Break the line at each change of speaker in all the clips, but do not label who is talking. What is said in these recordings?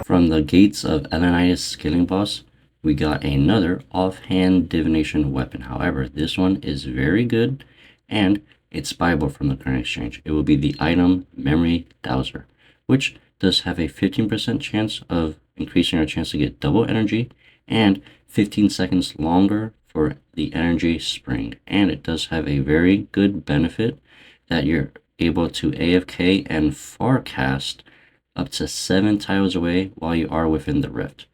From the gates of Elenitis Skilling Boss, we got another offhand divination weapon. However, this one is very good and it's buyable from the current exchange. It will be the item Memory Dowser, which does have a 15% chance of increasing our chance to get double energy and 15 seconds longer for the energy spring. And it does have a very good benefit that you're able to AFK and forecast up to 7 tiles away while you are within the rift.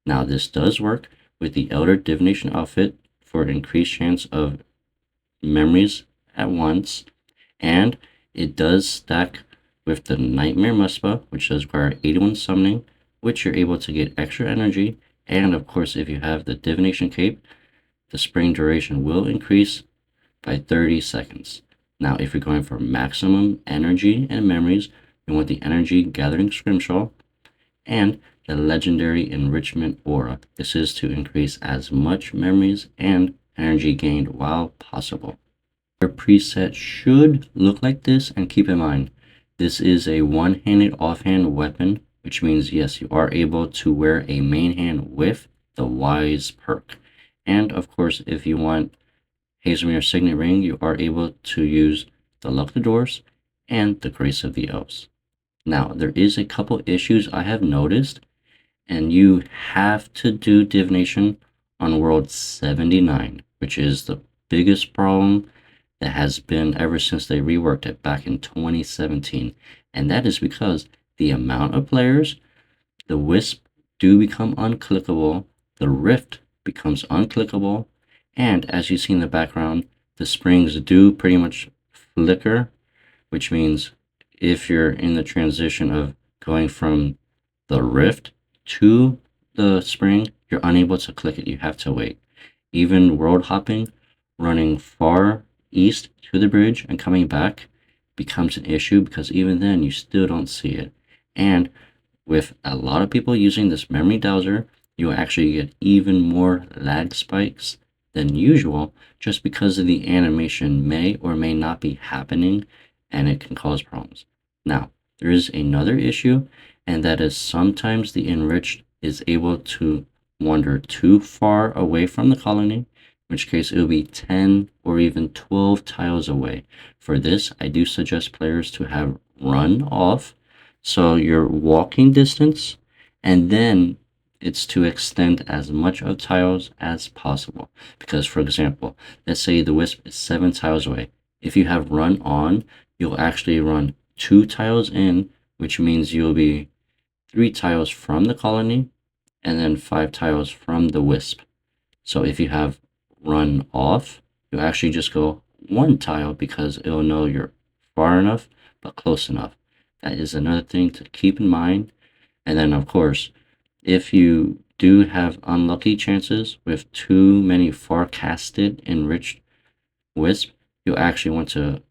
Now this does work with the Elder Divination outfit for an increased chance of memories at once, and it does stack with the Nightmare Muspa, which does require 81 summoning, which you're able to get extra energy, and of course if you have the Divination Cape, the spring duration will increase by 30 seconds. Now if you're going for maximum energy and memories, we want the Energy Gathering Scrimshaw and the Legendary Enrichment Aura. This is to increase as much memories and energy gained while possible. Your preset should look like this, and keep in mind, this is a one-handed offhand weapon, which means yes, you are able to wear a main hand with the Wise perk. And of course, if you want Hazelmere Signet Ring, you are able to use the Luck of the Dwarfs and the Grace of the Elves. Now, there is a couple issues I have noticed, and you have to do divination on World 79, which is the biggest problem that has been ever since they reworked it back in 2017. And that is because the amount of players, the Wisp do become unclickable, the Rift becomes unclickable, and as you see in the background, the springs do pretty much flicker, which means if you're in the transition of going from the Rift to the spring, you're unable to click it. You have to wait. Even world hopping, running far east to the bridge and coming back becomes an issue, because even then you still don't see it. And with a lot of people using this Memory Dowser, you actually get even more lag spikes than usual, just because of the animation may or may not be happening, and it can cause problems. Now, there is another issue, and that is sometimes the Enriched is able to wander too far away from the colony, in which case it will be 10 or even 12 tiles away. For this, I do suggest players to have run off, so your walking distance, and then it's to extend as much of tiles as possible. Because, for example, let's say the Wisp is 7 tiles away. If you have run on, you'll actually run 2 tiles in, which means you'll be 3 tiles from the colony and then 5 tiles from the Wisp. So if you have run off, you'll actually just go 1 tile, because it'll know you're far enough but close enough. That is another thing to keep in mind. And then of course, if you do have unlucky chances with too many forecasted enriched Wisp, you'll actually want to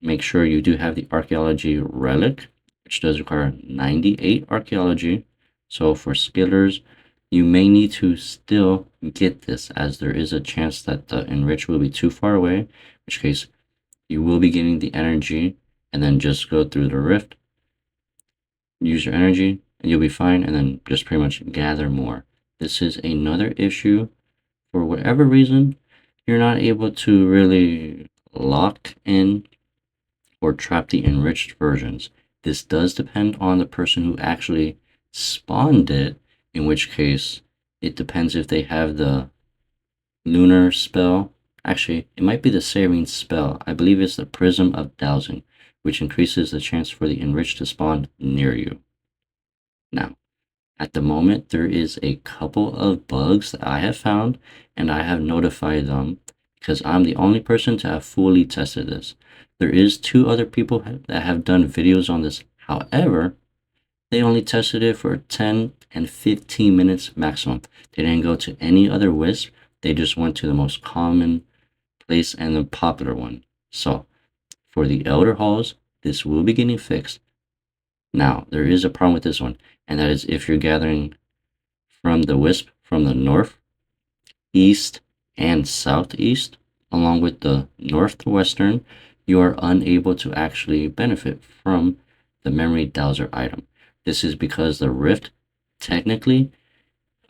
make sure you do have the Archaeology Relic, which does require 98 Archaeology. So for skillers, you may need to still get this, as there is a chance that the Enrich will be too far away, in which case you will be getting the energy, and then just go through the Rift, use your energy, and you'll be fine, and then just pretty much gather more. This is another issue. For whatever reason, you're not able to really lock in or trap the enriched versions. This does depend on the person who actually spawned it, in which case it depends if they have the lunar spell. Actually, it might be the Serene spell. I believe it's the Prism of Dowsing, which increases the chance for the enriched to spawn near you. Now, at the moment, there is a couple of bugs that I have found, and I have notified them because I'm the only person to have fully tested this. There is 2 other people that have done videos on this. However, they only tested it for 10 and 15 minutes maximum. They didn't go to any other Wisp. They just went to the most common place and the popular one. So, for the Elder Halls, this will be getting fixed. Now, there is a problem with this one, and that is if you're gathering from the Wisp from the north, east, and southeast, along with the northwestern, you are unable to actually benefit from the Memory Dowser item. This is because the rift, technically,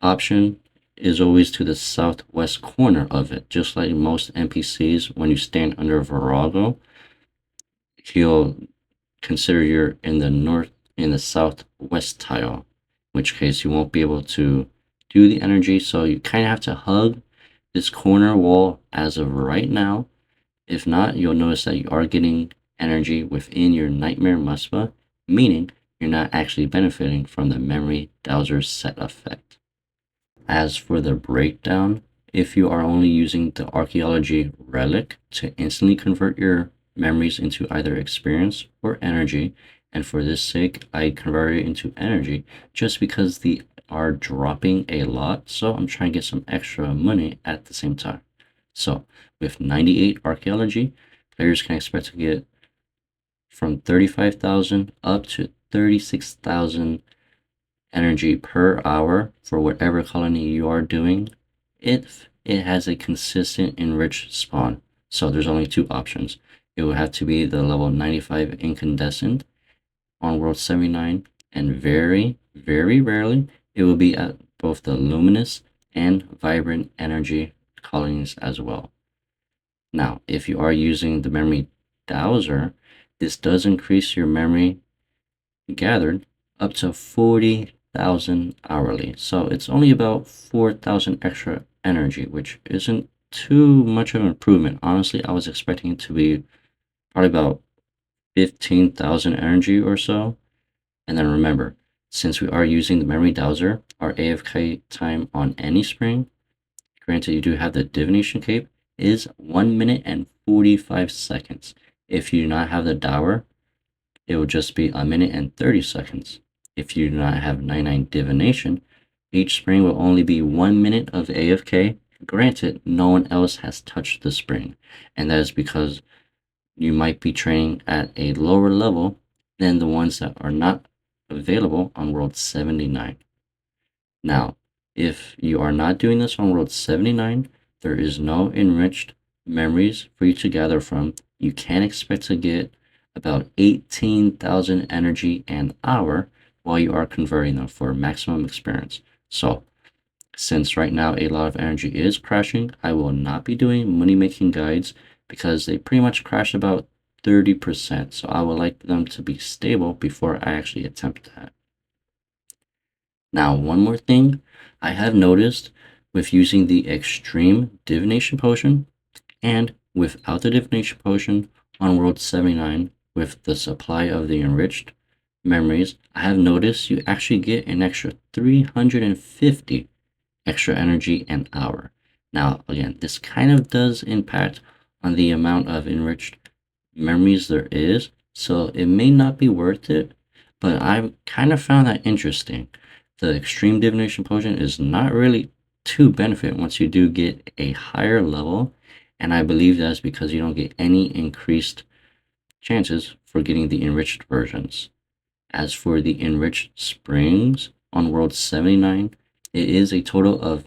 option is always to the southwest corner of it. Just like most NPCs, when you stand under Virago, he'll consider you're in the north, in the southwest tile, in which case you won't be able to do the energy. So you kind of have to hug this corner wall as of right now. If not, you'll notice that you are getting energy within your Nightmare Muspa, meaning you're not actually benefiting from the memory Dowser set effect. As for the breakdown, if you are only using the archaeology relic to instantly convert your memories into either experience or energy, and for this sake, I convert it into energy just because they are dropping a lot, so I'm trying to get some extra money at the same time. So, with 98 archaeology, players can expect to get from 35,000 up to 36,000 energy per hour for whatever colony you are doing if it has a consistent enriched spawn. So there's only two options. It will have to be the level 95 incandescent on World 79, and very, very rarely it will be at both the luminous and vibrant energy colonies as well. Now, if you are using the memory Dowser, this does increase your memory gathered up to 40,000 hourly. So it's only about 4,000 extra energy, which isn't too much of an improvement. Honestly, I was expecting it to be probably about 15,000 energy or so. And then remember, since we are using the memory dowser, our AFK time on any spring, granted you do have the divination cape, is 1 minute and 45 seconds. If you do not have the dower, it will just be 1 minute and 30 seconds. If you do not have 99 divination, each spring will only be 1 minute of AFK. Granted, no one else has touched the spring, and that is because you might be training at a lower level than the ones that are not available on World 79. Now, if you are not doing this on World 79, there is no enriched memories for you to gather from. You can expect to get about 18,000 energy an hour while you are converting them for maximum experience. So, since right now a lot of energy is crashing, I will not be doing money making guides because they pretty much crash about 30%. So I would like them to be stable before I actually attempt that. Now, one more thing I have noticed with using the extreme divination potion and without the divination potion on World 79 with the supply of the enriched memories, I have noticed you actually get an extra 350 extra energy an hour. Now, again, this kind of does impact on the amount of enriched memories there is, so it may not be worth it, but I kind of found that interesting. The extreme divination potion is not really to benefit once you do get a higher level, and I believe that's because you don't get any increased chances for getting the enriched versions. As for the enriched springs on World 79, it is a total of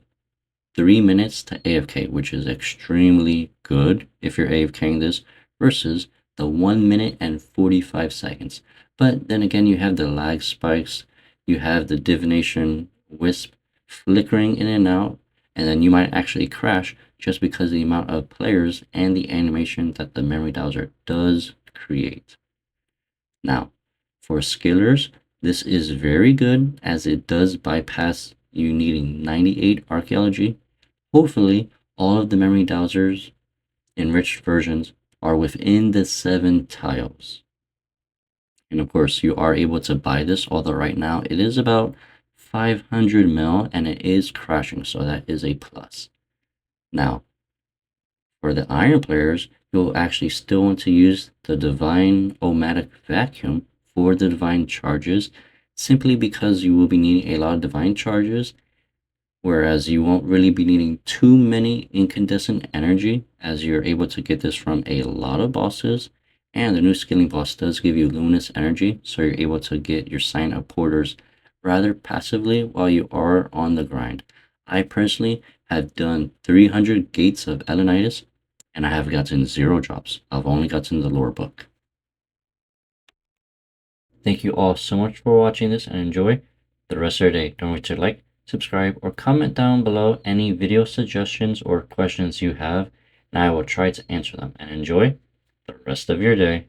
3 minutes to AFK, which is extremely good if you're AFKing this, versus the 1 minute and 45 seconds. But then again, you have the lag spikes, you have the divination wisp flickering in and out, and then you might actually crash just because of the amount of players and the animation that the memory dowser does create. Now, for skillers, this is very good as it does bypass you needing 98 archaeology. Hopefully, all of the memory dowsers enriched versions are within the 7 tiles. And of course, you are able to buy this, although right now it is about 500 mil and it is crashing, so that is a plus. Now, for the iron players, you'll actually still want to use the divine omatic vacuum for the divine charges, simply because you will be needing a lot of divine charges, whereas you won't really be needing too many incandescent energy, as you're able to get this from a lot of bosses. And the new skilling boss does give you luminous energy, so you're able to get your sign of porters rather passively while you are on the grind. I personally have done 300 gates of Elenitis, and I have gotten 0 drops. I've only gotten the lore book. Thank you all so much for watching this and enjoy the rest of your day. Don't forget to like, subscribe, or comment down below any video suggestions or questions you have, and I will try to answer them. And enjoy the rest of your day.